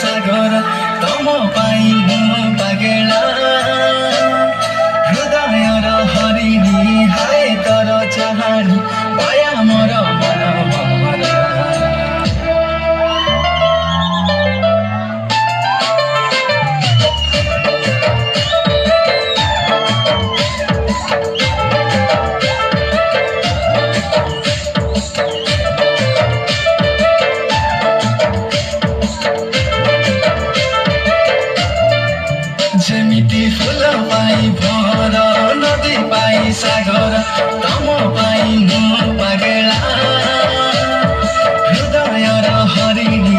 सागर तम पाई मु पागेला हृदयर हरिणी हाय तर चाहाणी दया मोर मन भमरा जेमिति फूल पाई भर नदी पाई सागर तम पाई मु पागेला हृदयर हरिणी